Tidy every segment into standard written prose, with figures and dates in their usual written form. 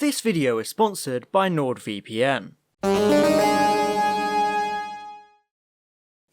This video is sponsored by NordVPN.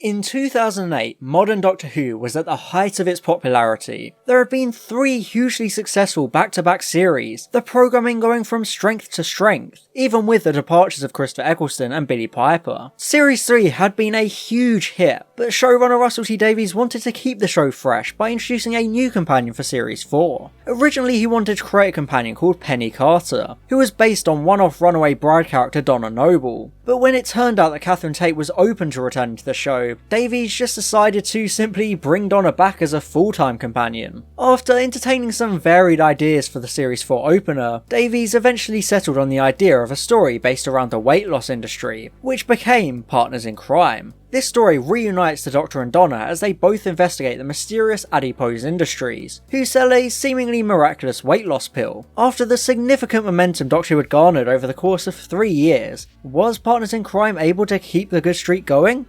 In 2008, modern Doctor Who was at the height of its popularity. There have been 3 hugely successful back-to-back series, the programming going from strength to strength, even with the departures of Christopher Eccleston and Billie Piper. Series 3 had been a huge hit, but showrunner Russell T Davies wanted to keep the show fresh by introducing a new companion for Series 4. Originally he wanted to create a companion called Penny Carter, who was based on one-off runaway bride character Donna Noble. But when it turned out that Catherine Tate was open to returning to the show, Davies just decided to simply bring Donna back as a full-time companion. After entertaining some varied ideas for the Series 4 opener, Davies eventually settled on the idea of a story based around the weight loss industry, which became Partners in Crime. This story reunites the Doctor and Donna as they both investigate the mysterious adipose industries, who sell a seemingly miraculous weight loss pill. After the significant momentum Doctor Who had garnered over the course of 3 years, was Partners in Crime able to keep the good streak going?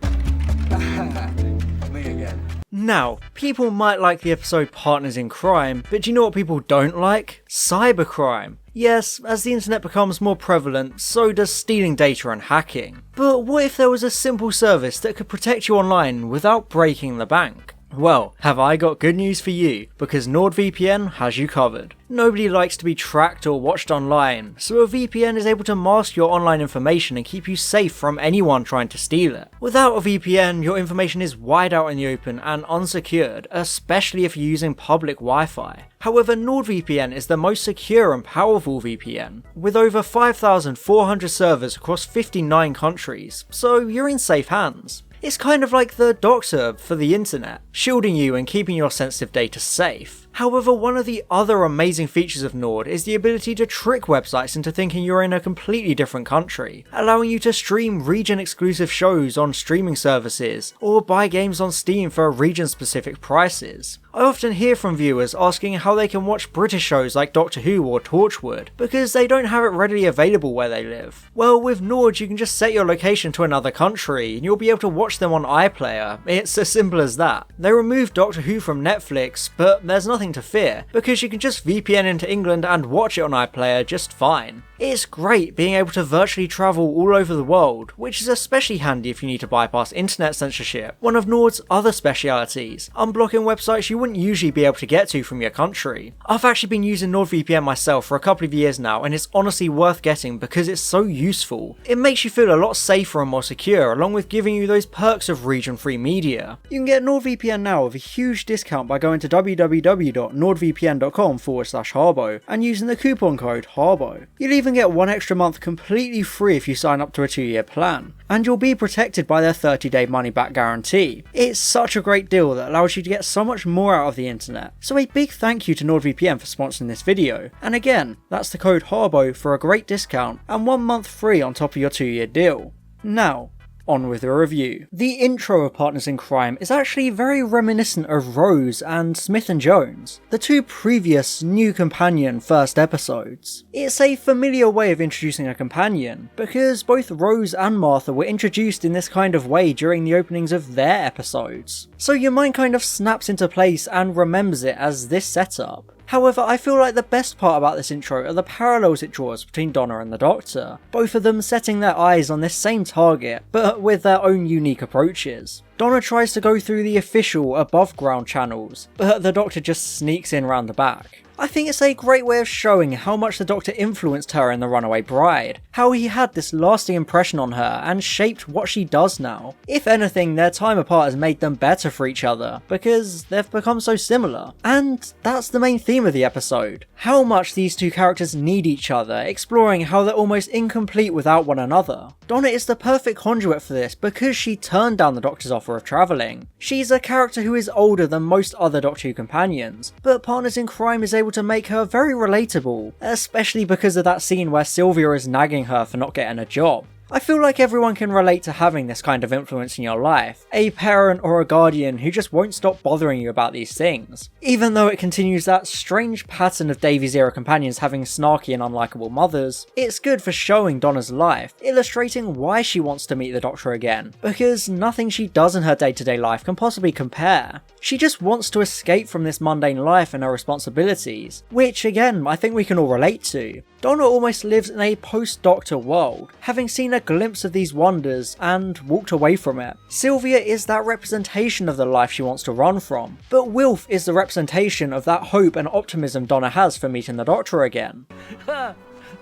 Me again. Now, people might like the episode Partners in Crime, but do you know what people don't like? Cybercrime. Yes, as the internet becomes more prevalent, so does stealing data and hacking. But what if there was a simple service that could protect you online without breaking the bank? Well, have I got good news for you, because NordVPN has you covered. Nobody likes to be tracked or watched online, so a VPN is able to mask your online information and keep you safe from anyone trying to steal it. Without a VPN, your information is wide out in the open and unsecured, especially if you're using public Wi-Fi. However, NordVPN is the most secure and powerful VPN, with over 5,400 servers across 59 countries, so you're in safe hands. It's kind of like the Doctor for the internet, shielding you and keeping your sensitive data safe. However, one of the other amazing features of Nord is the ability to trick websites into thinking you're in a completely different country, allowing you to stream region-exclusive shows on streaming services, or buy games on Steam for region-specific prices. I often hear from viewers asking how they can watch British shows like Doctor Who or Torchwood, because they don't have it readily available where they live. Well, with Nord you can just set your location to another country, and you'll be able to watch them on iPlayer. It's as simple as that. They removed Doctor Who from Netflix, but there's nothing to fear, because you can just VPN into England and watch it on iPlayer just fine. It's great being able to virtually travel all over the world, which is especially handy if you need to bypass internet censorship, one of Nord's other specialities, unblocking websites you wouldn't usually be able to get to from your country. I've actually been using NordVPN myself for a couple of years now, and it's honestly worth getting because it's so useful. It makes you feel a lot safer and more secure, along with giving you those perks of region-free media. You can get NordVPN now with a huge discount by going to www.nordvpn.com/Harbo and using the coupon code Harbo. You'll even get 1 extra month completely free if you sign up to a 2-year plan, and you'll be protected by their 30-day money-back guarantee. It's such a great deal that allows you to get so much more out of the internet, so a big thank you to NordVPN for sponsoring this video, and again, that's the code Harbo for a great discount and 1 month free on top of your 2-year deal. Now, on with the review. The intro of Partners in Crime is actually very reminiscent of Rose and Smith & Jones, the 2 previous new companion first episodes. It's a familiar way of introducing a companion, because both Rose and Martha were introduced in this kind of way during the openings of their episodes. So your mind kind of snaps into place and remembers it as this setup. However, I feel like the best part about this intro are the parallels it draws between Donna and the Doctor, both of them setting their eyes on this same target, but with their own unique approaches. Donna tries to go through the official above ground channels, but the Doctor just sneaks in round the back. I think it's a great way of showing how much the Doctor influenced her in The Runaway Bride, how he had this lasting impression on her and shaped what she does now. If anything, their time apart has made them better for each other, because they've become so similar. And that's the main theme of the episode, how much these 2 characters need each other, exploring how they're almost incomplete without one another. Donna is the perfect conduit for this because she turned down the Doctor's offer of travelling. She's a character who is older than most other Doctor Who companions, but Partners in Crime is able to make her very relatable, especially because of that scene where Sylvia is nagging her for not getting a job. I feel like everyone can relate to having this kind of influence in your life, a parent or a guardian who just won't stop bothering you about these things. Even though it continues that strange pattern of Davy's era companions having snarky and unlikable mothers, it's good for showing Donna's life, illustrating why she wants to meet the Doctor again, because nothing she does in her day-to-day life can possibly compare. She just wants to escape from this mundane life and her responsibilities, which again I think we can all relate to. Donna almost lives in a post-Doctor world, having seen a glimpse of these wonders and walked away from it. Sylvia is that representation of the life she wants to run from, but Wilf is the representation of that hope and optimism Donna has for meeting the Doctor again.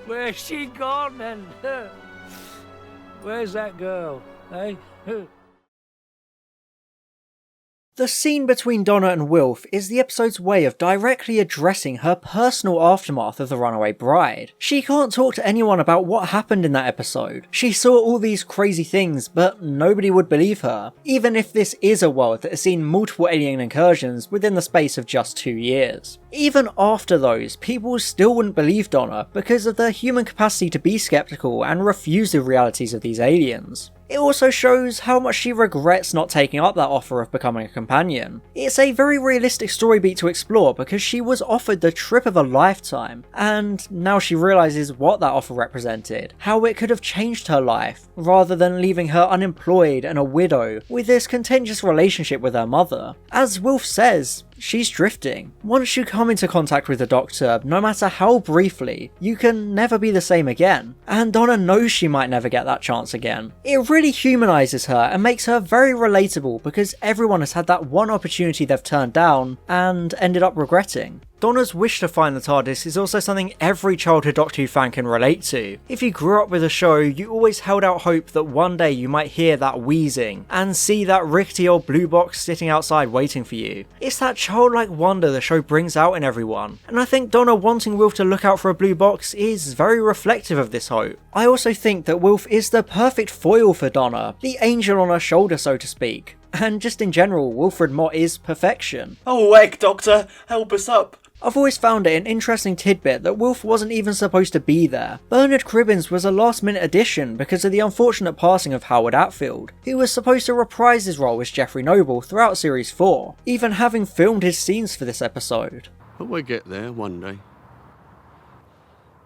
Where's she gone then? Where's that girl, eh? The scene between Donna and Wilf is the episode's way of directly addressing her personal aftermath of the runaway bride. She can't talk to anyone about what happened in that episode. She saw all these crazy things, but nobody would believe her, even if this is a world that has seen multiple alien incursions within the space of just 2 years. Even after those, people still wouldn't believe Donna because of their human capacity to be skeptical and refuse the realities of these aliens. It also shows how much she regrets not taking up that offer of becoming a companion. It's a very realistic story beat to explore because she was offered the trip of a lifetime, and now she realises what that offer represented, how it could have changed her life, rather than leaving her unemployed and a widow with this contentious relationship with her mother. As Wilf says, she's drifting. Once you come into contact with the Doctor, no matter how briefly, you can never be the same again, and Donna knows she might never get that chance again. It really humanises her and makes her very relatable because everyone has had that one opportunity they've turned down and ended up regretting. Donna's wish to find the TARDIS is also something every childhood Doctor Who fan can relate to. If you grew up with the show, you always held out hope that one day you might hear that wheezing and see that rickety old blue box sitting outside waiting for you. It's that childlike wonder the show brings out in everyone, and I think Donna wanting Wilf to look out for a blue box is very reflective of this hope. I also think that Wilf is the perfect foil for Donna, the angel on her shoulder so to speak. And just in general, Wilfred Mott is perfection. Awake, Doctor! Help us up! I've always found it an interesting tidbit that Wilf wasn't even supposed to be there. Bernard Cribbins was a last minute addition because of the unfortunate passing of Howard Atfield, who was supposed to reprise his role as Geoffrey Noble throughout Series 4, even having filmed his scenes for this episode. But we'll get there one day.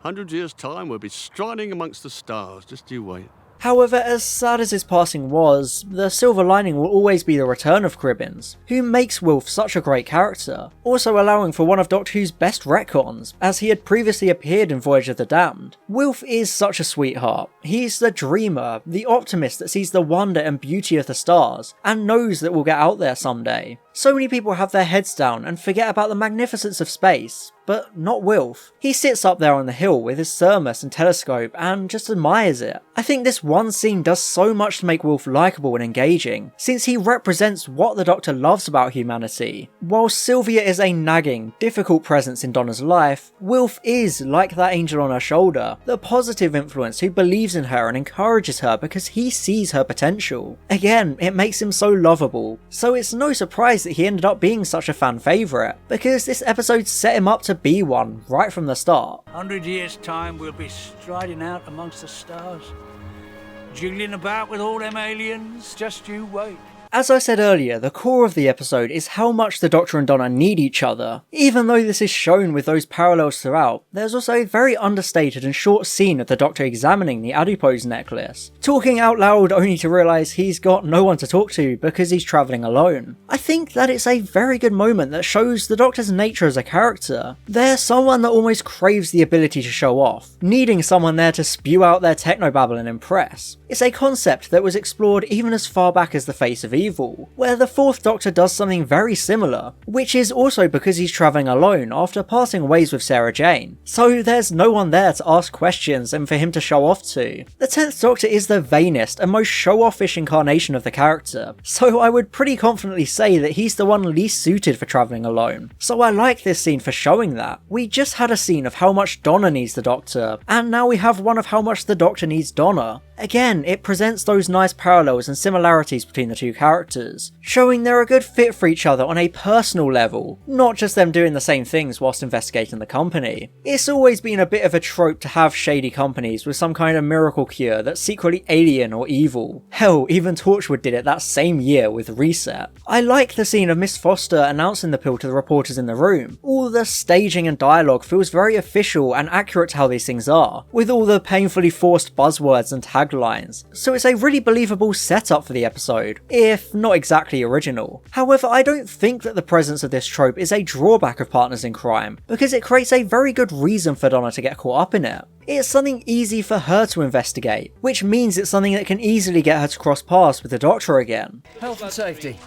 100 years' time we'll be striding amongst the stars, just you wait. However, as sad as his passing was, the silver lining will always be the return of Cribbins, who makes Wilf such a great character, also allowing for one of Doctor Who's best retcons, as he had previously appeared in Voyage of the Damned. Wilf is such a sweetheart. He's the dreamer, the optimist that sees the wonder and beauty of the stars, and knows that we'll get out there someday. So many people have their heads down and forget about the magnificence of space, but not Wilf. He sits up there on the hill with his thermos and telescope and just admires it. I think this one scene does so much to make Wilf likeable and engaging, since he represents what the Doctor loves about humanity. While Sylvia is a nagging, difficult presence in Donna's life, Wilf is like that angel on her shoulder, the positive influence who believes in her and encourages her because he sees her potential. Again, it makes him so lovable, so it's no surprise that he ended up being such a fan favourite, because this episode set him up to be one right from the start. 100 years' time we'll be striding out amongst the stars, jiggling about with all them aliens, just you wait. As I said earlier, the core of the episode is how much the Doctor and Donna need each other. Even though this is shown with those parallels throughout, there's also a very understated and short scene of the Doctor examining the adipose necklace, talking out loud only to realise he's got no one to talk to because he's travelling alone. I think that it's a very good moment that shows the Doctor's nature as a character. They're someone that almost craves the ability to show off, needing someone there to spew out their technobabble and impress. It's a concept that was explored even as far back as The Face of Evil, where the Fourth Doctor does something very similar, which is also because he's travelling alone after parting ways with Sarah Jane, so there's no one there to ask questions and for him to show off to. The 10th Doctor is the vainest and most show-offish incarnation of the character, so I would pretty confidently say that he's the one least suited for travelling alone, so I like this scene for showing that. We just had a scene of how much Donna needs the Doctor, and now we have one of how much the Doctor needs Donna. Again, it presents those nice parallels and similarities between the two characters, showing they're a good fit for each other on a personal level, not just them doing the same things whilst investigating the company. It's always been a bit of a trope to have shady companies with some kind of miracle cure that's secretly alien or evil. Hell, even Torchwood did it that same year with Reset. I like the scene of Miss Foster announcing the pill to the reporters in the room. All the staging and dialogue feels very official and accurate to how these things are, with all the painfully forced buzzwords and taglines. So it's a really believable setup for the episode, if not exactly original. However, I don't think that the presence of this trope is a drawback of Partners in Crime, because it creates a very good reason for Donna to get caught up in it. It's something easy for her to investigate, which means it's something that can easily get her to cross paths with the Doctor again. Health and safety.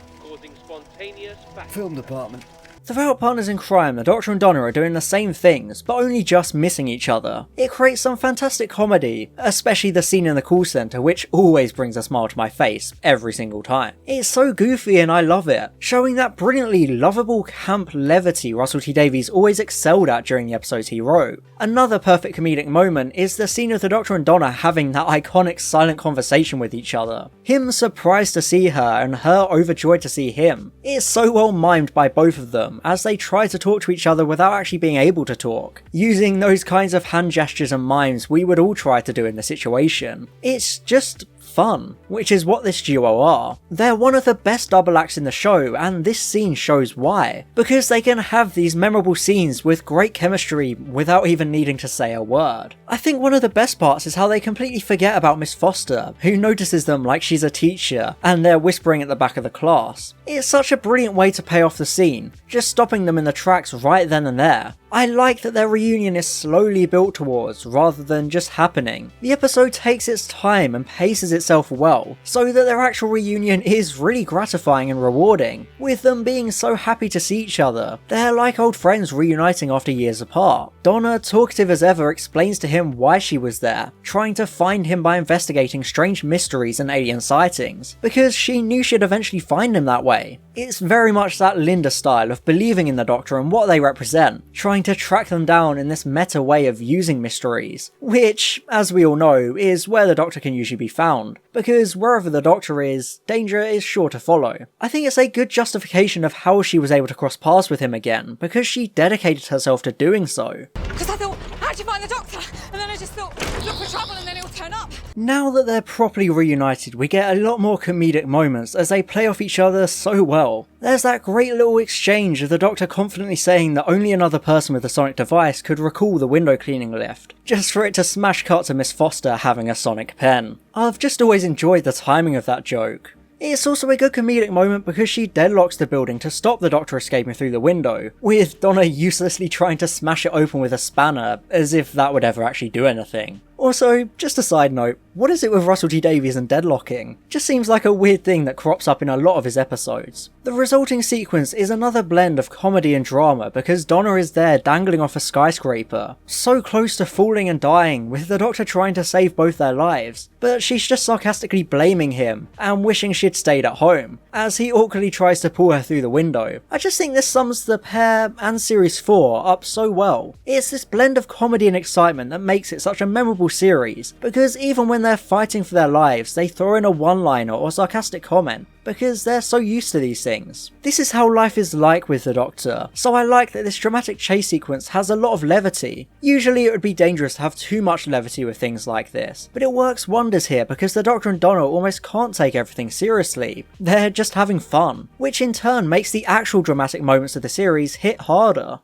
Film department. Throughout Partners in Crime, the Doctor and Donna are doing the same things, but only just missing each other. It creates some fantastic comedy, especially the scene in the call centre, which always brings a smile to my face, every single time. It's so goofy and I love it, showing that brilliantly lovable camp levity Russell T Davies always excelled at during the episodes he wrote. Another perfect comedic moment is the scene of the Doctor and Donna having that iconic silent conversation with each other. Him surprised to see her and her overjoyed to see him. It's so well mimed by both of them, as they try to talk to each other without actually being able to talk, using those kinds of hand gestures and mimes we would all try to do in the situation. It's just fun, which is what this duo are. They're one of the best double acts in the show, and this scene shows why, because they can have these memorable scenes with great chemistry without even needing to say a word. I think one of the best parts is how they completely forget about Miss Foster, who notices them like she's a teacher, and they're whispering at the back of the class. It's such a brilliant way to pay off the scene, just stopping them in the tracks right then and there. I like that their reunion is slowly built towards, rather than just happening. The episode takes its time and paces itself well, so that their actual reunion is really gratifying and rewarding, with them being so happy to see each other. They're like old friends reuniting after years apart. Donna, talkative as ever, explains to him why she was there, trying to find him by investigating strange mysteries and alien sightings, because she knew she'd eventually find him that way. It's very much that Linda style of believing in the Doctor and what they represent, trying to track them down in this meta way of using mysteries, which, as we all know, is where the Doctor can usually be found, because wherever the Doctor is, danger is sure to follow. I think it's a good justification of how she was able to cross paths with him again, because she dedicated herself to doing so. Because I thought, how'd you find the Doctor? And then I just thought, look for trouble and then he'll turn up. Now that they're properly reunited, we get a lot more comedic moments as they play off each other so well. There's that great little exchange of the Doctor confidently saying that only another person with a sonic device could recall the window cleaning lift, just for it to smash cut to Miss Foster having a sonic pen. I've just always enjoyed the timing of that joke. It's also a good comedic moment because she deadlocks the building to stop the Doctor escaping through the window, with Donna uselessly trying to smash it open with a spanner, as if that would ever actually do anything. Also, just a side note, what is it with Russell T Davies and deadlocking? Just seems like a weird thing that crops up in a lot of his episodes. The resulting sequence is another blend of comedy and drama because Donna is there dangling off a skyscraper, so close to falling and dying, with the Doctor trying to save both their lives, but she's just sarcastically blaming him and wishing she'd stayed at home, as he awkwardly tries to pull her through the window. I just think this sums the pair and Series 4 up so well. It's this blend of comedy and excitement that makes it such a memorable series, because even when they're fighting for their lives, they throw in a one-liner or sarcastic comment, because they're so used to these things. This is how life is like with the Doctor, so I like that this dramatic chase sequence has a lot of levity. Usually it would be dangerous to have too much levity with things like this, but it works wonders here because the Doctor and Donna almost can't take everything seriously. They're just having fun, which in turn makes the actual dramatic moments of the series hit harder.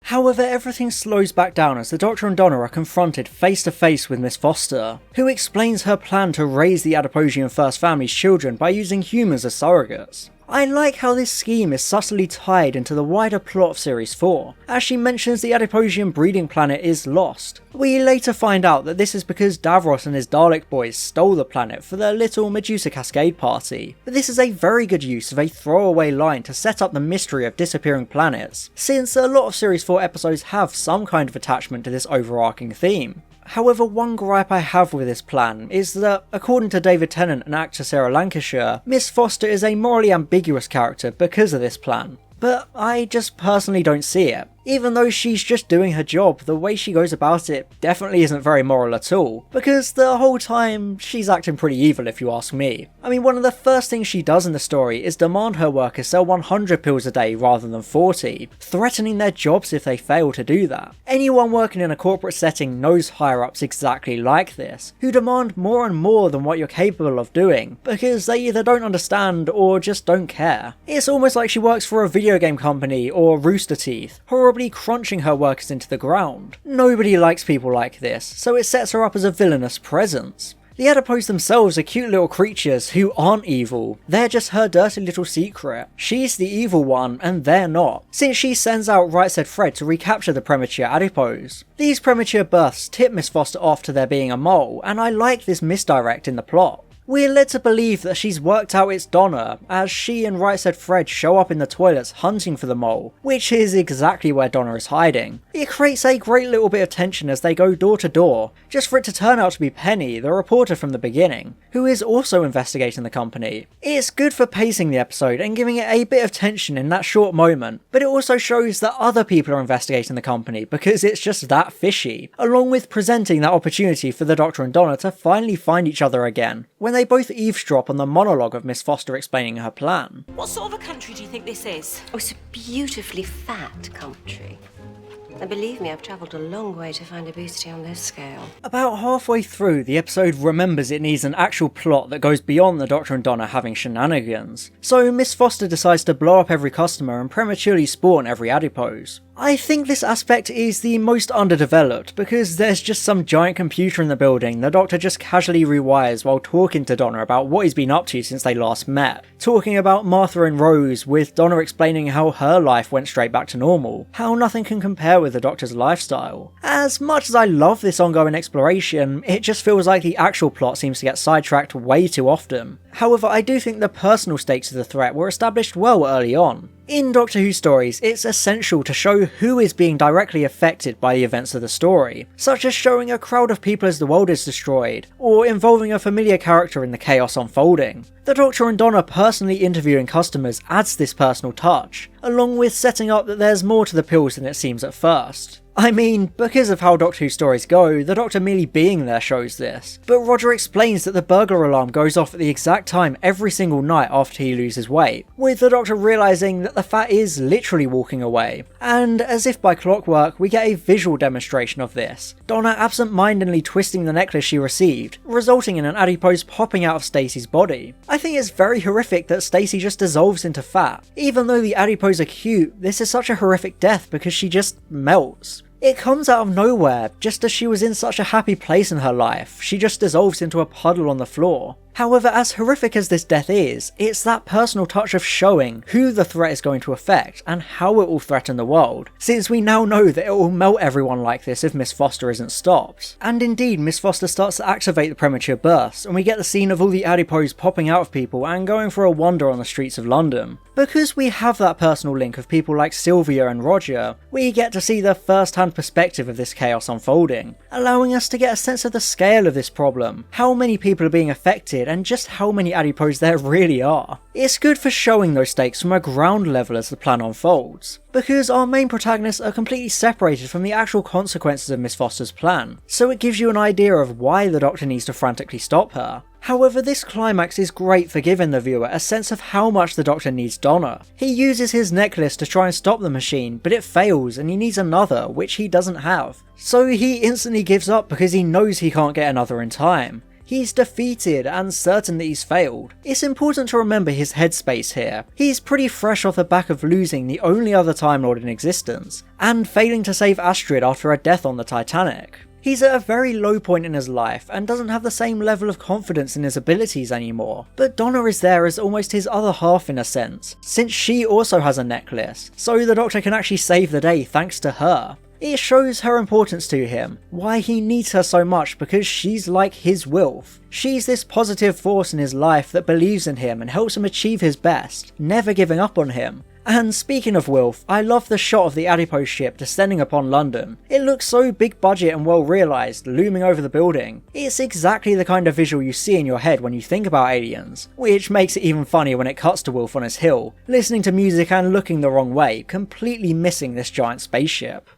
However, everything slows back down as the Doctor and Donna are confronted face to face with Miss Foster, who explains her plan to raise the Adiposian First Family's children by using humans as surrogates. I like how this scheme is subtly tied into the wider plot of Series 4, as she mentions the Adiposian breeding planet is lost. We later find out that this is because Davros and his Dalek boys stole the planet for their little Medusa Cascade party, but this is a very good use of a throwaway line to set up the mystery of disappearing planets, since a lot of Series 4 episodes have some kind of attachment to this overarching theme. However, one gripe I have with this plan is that, according to David Tennant and actor Sarah Lancashire, Miss Foster is a morally ambiguous character because of this plan. But I just personally don't see it. Even though she's just doing her job, the way she goes about it definitely isn't very moral at all, because the whole time she's acting pretty evil if you ask me. I mean, one of the first things she does in the story is demand her workers sell 100 pills a day rather than 40, threatening their jobs if they fail to do that. Anyone working in a corporate setting knows higher-ups exactly like this, who demand more and more than what you're capable of doing, because they either don't understand or just don't care. It's almost like she works for a video game company or Rooster Teeth, horribly crunching her workers into the ground. Nobody likes people like this, so it sets her up as a villainous presence. The adipose themselves are cute little creatures who aren't evil, they're just her dirty little secret. She's the evil one and they're not, since she sends out Right Said Fred to recapture the premature adipose. These premature births tip Miss Foster off to there being a mole, and I like this misdirect in the plot. We're led to believe that she's worked out it's Donna, as she and Right Said Fred show up in the toilets hunting for the mole, which is exactly where Donna is hiding. It creates a great little bit of tension as they go door to door, just for it to turn out to be Penny, the reporter from the beginning, who is also investigating the company. It's good for pacing the episode and giving it a bit of tension in that short moment, but it also shows that other people are investigating the company because it's just that fishy, along with presenting that opportunity for the Doctor and Donna to finally find each other again, when they both eavesdrop on the monologue of Miss Foster explaining her plan. What sort of a country do you think this is? Oh, it's a beautifully fat country. And believe me, I've travelled a long way to find obesity on this scale. About halfway through, the episode remembers it needs an actual plot that goes beyond the Doctor and Donna having shenanigans. So Miss Foster decides to blow up every customer and prematurely spawn every adipose. I think this aspect is the most underdeveloped because there's just some giant computer in the building the Doctor just casually rewires while talking to Donna about what he's been up to since they last met. Talking about Martha and Rose, with Donna explaining how her life went straight back to normal, how nothing can compare with the Doctor's lifestyle. As much as I love this ongoing exploration, it just feels like the actual plot seems to get sidetracked way too often. However, I do think the personal stakes of the threat were established well early on. In Doctor Who stories, it's essential to show who is being directly affected by the events of the story, such as showing a crowd of people as the world is destroyed, or involving a familiar character in the chaos unfolding. The Doctor and Donna personally interviewing customers adds this personal touch, along with setting up that there's more to the pills than it seems at first. I mean, because of how Doctor Who stories go, the Doctor merely being there shows this, but Roger explains that the burglar alarm goes off at the exact time every single night after he loses weight, with the Doctor realising that the fat is literally walking away, and as if by clockwork we get a visual demonstration of this, Donna absent-mindedly twisting the necklace she received, resulting in an adipose popping out of Stacey's body. I think it's very horrific that Stacey just dissolves into fat. Even though the adipose are cute, this is such a horrific death because she just melts. It comes out of nowhere, just as she was in such a happy place in her life, she just dissolves into a puddle on the floor. However, as horrific as this death is, it's that personal touch of showing who the threat is going to affect and how it will threaten the world, since we now know that it will melt everyone like this if Miss Foster isn't stopped. And indeed, Miss Foster starts to activate the premature bursts, and we get the scene of all the adipose popping out of people and going for a wander on the streets of London. Because we have that personal link of people like Sylvia and Roger, we get to see the first-hand perspective of this chaos unfolding, allowing us to get a sense of the scale of this problem, how many people are being affected, and just how many adipose there really are. It's good for showing those stakes from a ground level as the plan unfolds, because our main protagonists are completely separated from the actual consequences of Miss Foster's plan, so it gives you an idea of why the Doctor needs to frantically stop her. However, this climax is great for giving the viewer a sense of how much the Doctor needs Donna. He uses his necklace to try and stop the machine, but it fails and he needs another, which he doesn't have. So he instantly gives up because he knows he can't get another in time. He's defeated and certain that he's failed. It's important to remember his headspace here. He's pretty fresh off the back of losing the only other Time Lord in existence, and failing to save Astrid after her death on the Titanic. He's at a very low point in his life and doesn't have the same level of confidence in his abilities anymore, but Donna is there as almost his other half in a sense, since she also has a necklace, so the Doctor can actually save the day thanks to her. It shows her importance to him, why he needs her so much, because she's like his Wilf. She's this positive force in his life that believes in him and helps him achieve his best, never giving up on him. And speaking of Wilf, I love the shot of the adipose ship descending upon London. It looks so big budget and well realised, looming over the building. It's exactly the kind of visual you see in your head when you think about aliens, which makes it even funnier when it cuts to Wilf on his hill, listening to music and looking the wrong way, completely missing this giant spaceship.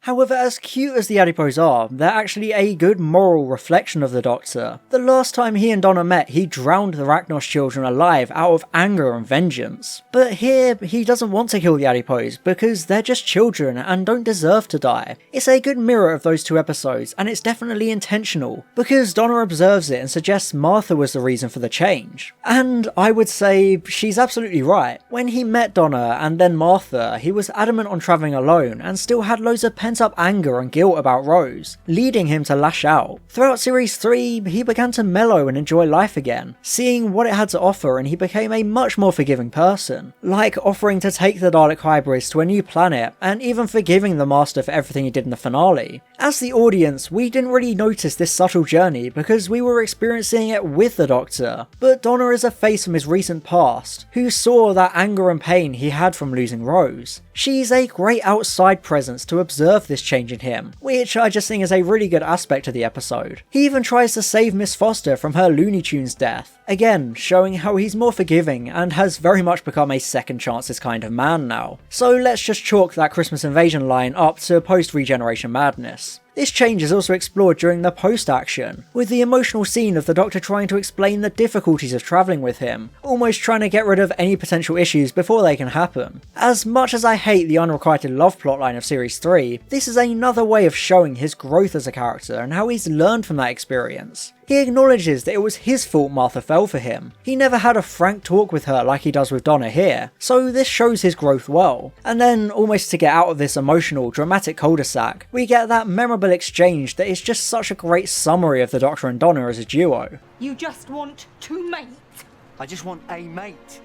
However, as cute as the adipose are, they're actually a good moral reflection of the Doctor. The last time he and Donna met, he drowned the Ragnos children alive out of anger and vengeance. But here, he doesn't want to kill the adipose because they're just children and don't deserve to die. It's a good mirror of those two episodes, and it's definitely intentional, because Donna observes it and suggests Martha was the reason for the change. And I would say she's absolutely right. When he met Donna and then Martha, he was adamant on travelling alone and still had loads of pent-up anger and guilt about Rose, leading him to lash out. Throughout series 3, he began to mellow and enjoy life again, seeing what it had to offer, and he became a much more forgiving person, like offering to take the Dalek hybrids to a new planet, and even forgiving the Master for everything he did in the finale. As the audience, we didn't really notice this subtle journey because we were experiencing it with the Doctor, but Donna is a face from his recent past, who saw that anger and pain he had from losing Rose. She's a great outside presence to observe this change in him, which I just think is a really good aspect of the episode. He even tries to save Miss Foster from her Looney Tunes death, again showing how he's more forgiving and has very much become a second chances kind of man now. So let's just chalk that Christmas Invasion line up to post-regeneration madness. This change is also explored during the post-action, with the emotional scene of the Doctor trying to explain the difficulties of travelling with him, almost trying to get rid of any potential issues before they can happen. As much as I hate the unrequited love plotline of Series 3, this is another way of showing his growth as a character and how he's learned from that experience. He acknowledges that it was his fault Martha fell for him. He never had a frank talk with her like he does with Donna here, so this shows his growth well. And then, almost to get out of this emotional, dramatic cul-de-sac, we get that memorable exchange that is just such a great summary of the Doctor and Donna as a duo. You just want to mate. I just want a mate.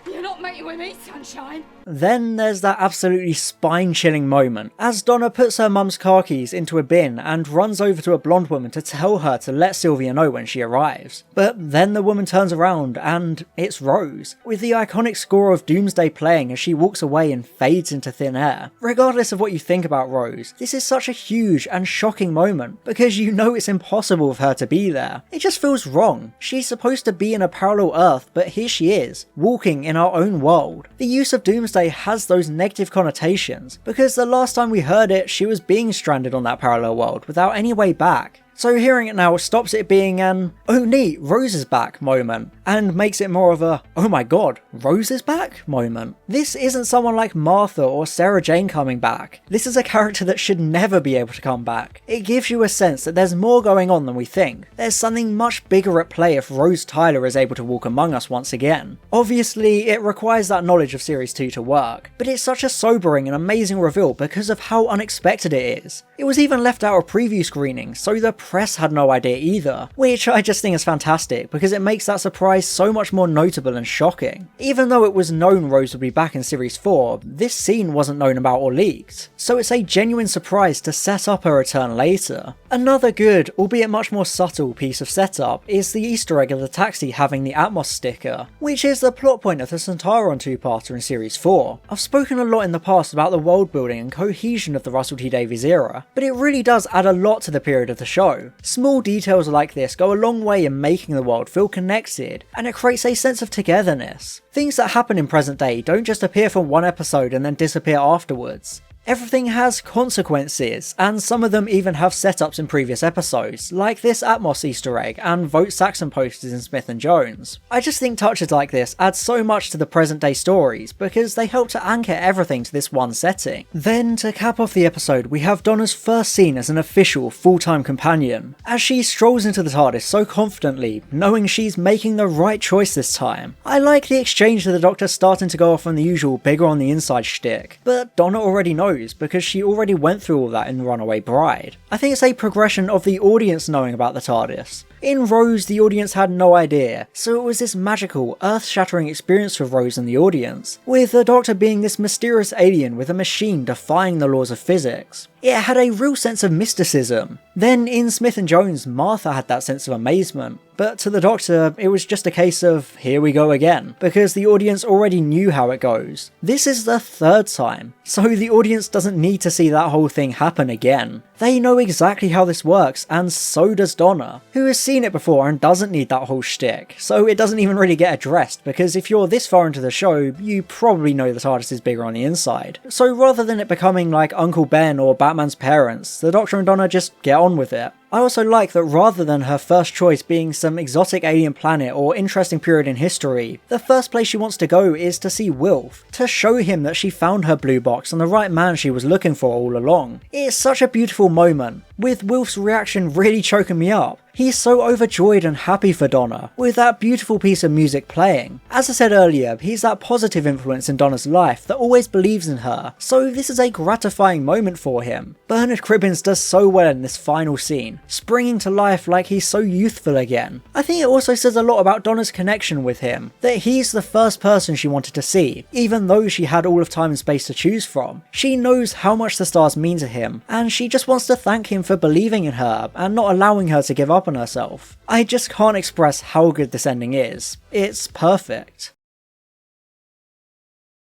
You're not mating with me, sunshine. Then there's that absolutely spine-chilling moment, as Donna puts her mum's car keys into a bin and runs over to a blonde woman to tell her to let Sylvia know when she arrives. But then the woman turns around and it's Rose, with the iconic score of Doomsday playing as she walks away and fades into thin air. Regardless of what you think about Rose, this is such a huge and shocking moment, because you know it's impossible for her to be there. It just feels wrong. She's supposed to be in a parallel Earth, but here she is, walking in our own world. The use of Doomsday has those negative connotations, because the last time we heard it, she was being stranded on that parallel world without any way back. So hearing it now stops it being an "oh neat, Rose is back" moment, and makes it more of a "oh my god, Rose is back" moment. This isn't someone like Martha or Sarah Jane coming back. This is a character that should never be able to come back. It gives you a sense that there's more going on than we think. There's something much bigger at play if Rose Tyler is able to walk among us once again. Obviously, it requires that knowledge of Series 2 to work, but it's such a sobering and amazing reveal because of how unexpected it is. It was even left out of preview screenings, so the press had no idea either, which I just think is fantastic because it makes that surprise so much more notable and shocking. Even though it was known Rose would be back in Series 4, this scene wasn't known about or leaked, so it's a genuine surprise to set up her return later. Another good, albeit much more subtle piece of setup is the Easter egg of the taxi having the Atmos sticker, which is the plot point of the Centauron two-parter in Series 4. I've spoken a lot in the past about the world building and cohesion of the Russell T Davies era, but it really does add a lot to the period of the show. Small details like this go a long way in making the world feel connected, and it creates a sense of togetherness. Things that happen in present day don't just appear for one episode and then disappear afterwards. Everything has consequences, and some of them even have setups in previous episodes, like this Atmos Easter egg and Vote Saxon posters in Smith & Jones. I just think touches like this add so much to the present day stories because they help to anchor everything to this one setting. Then, to cap off the episode, we have Donna's first scene as an official, full-time companion, as she strolls into the TARDIS so confidently, knowing she's making the right choice this time. I like the exchange of the Doctor starting to go off on the usual bigger on the inside shtick, but Donna already knows because she already went through all that in The Runaway Bride. I think it's a progression of the audience knowing about the TARDIS, In Rose, the audience had no idea, so it was this magical, earth-shattering experience for Rose and the audience, with the Doctor being this mysterious alien with a machine defying the laws of physics. It had a real sense of mysticism. Then in Smith and Jones, Martha had that sense of amazement, but to the Doctor, it was just a case of, here we go again, because the audience already knew how it goes. This is the third time, so the audience doesn't need to see that whole thing happen again. They know exactly how this works, and so does Donna, who has seen it before and doesn't need that whole shtick, so it doesn't even really get addressed, because if you're this far into the show, you probably know the TARDIS is bigger on the inside. So rather than it becoming like Uncle Ben or Batman's parents, the Doctor and Donna just get on with it. I also like that rather than her first choice being some exotic alien planet or interesting period in history, the first place she wants to go is to see Wilf, to show him that she found her blue box and the right man she was looking for all along. It's such a beautiful moment, with Wilf's reaction really choking me up. He's so overjoyed and happy for Donna, with that beautiful piece of music playing. As I said earlier, he's that positive influence in Donna's life that always believes in her, so this is a gratifying moment for him. Bernard Cribbins does so well in this final scene, springing to life like he's so youthful again. I think it also says a lot about Donna's connection with him, that he's the first person she wanted to see, even though she had all of time and space to choose from. She knows how much the stars mean to him, and she just wants to thank him for believing in her and not allowing her to give up on herself. I just can't express how good this ending is. It's perfect.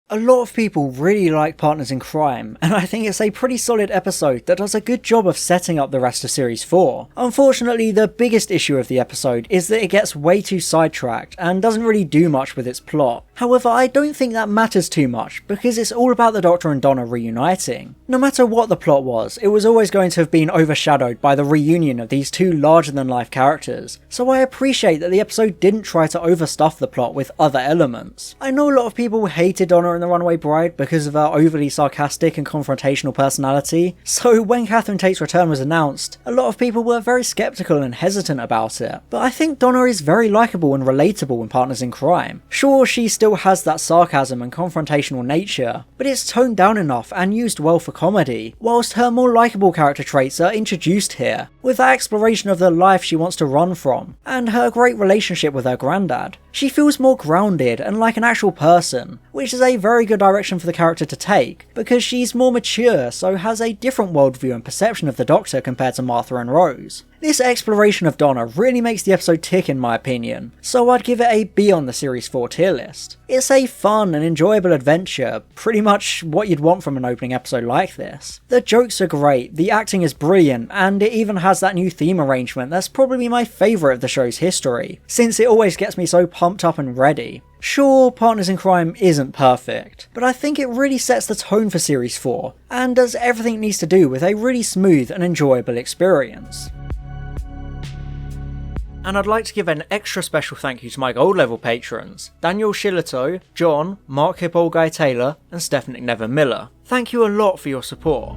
A lot of people really like Partners in Crime, and I think it's a pretty solid episode that does a good job of setting up the rest of Series 4. Unfortunately, the biggest issue of the episode is that it gets way too sidetracked and doesn't really do much with its plot. However, I don't think that matters too much, because it's all about the Doctor and Donna reuniting. No matter what the plot was, it was always going to have been overshadowed by the reunion of these two larger-than-life characters, so I appreciate that the episode didn't try to overstuff the plot with other elements. I know a lot of people hated Donna and the Runaway Bride because of her overly sarcastic and confrontational personality, so when Catherine Tate's return was announced, a lot of people were very skeptical and hesitant about it, but I think Donna is very likeable and relatable in Partners in Crime. Sure, she still has that sarcasm and confrontational nature, but it's toned down enough and used well for comedy, whilst her more likeable character traits are introduced here, with that exploration of the life she wants to run from, and her great relationship with her granddad. She feels more grounded and like an actual person, which is a very good direction for the character to take, because she's more mature, so has a different worldview and perception of the Doctor compared to Martha and Rose. This exploration of Donna really makes the episode tick in my opinion, so I'd give it a B on the Series 4 tier list. It's a fun and enjoyable adventure, pretty much what you'd want from an opening episode like this. The jokes are great, the acting is brilliant, and it even has that new theme arrangement that's probably my favourite of the show's history, since it always gets me so pumped up and ready. Sure, Partners in Crime isn't perfect, but I think it really sets the tone for Series 4, and does everything it needs to do with a really smooth and enjoyable experience. And I'd like to give an extra special thank you to my gold level patrons, Daniel Shillito, John, Mark Hippold Guy Taylor, and Stephanie Nevin Miller. Thank you a lot for your support.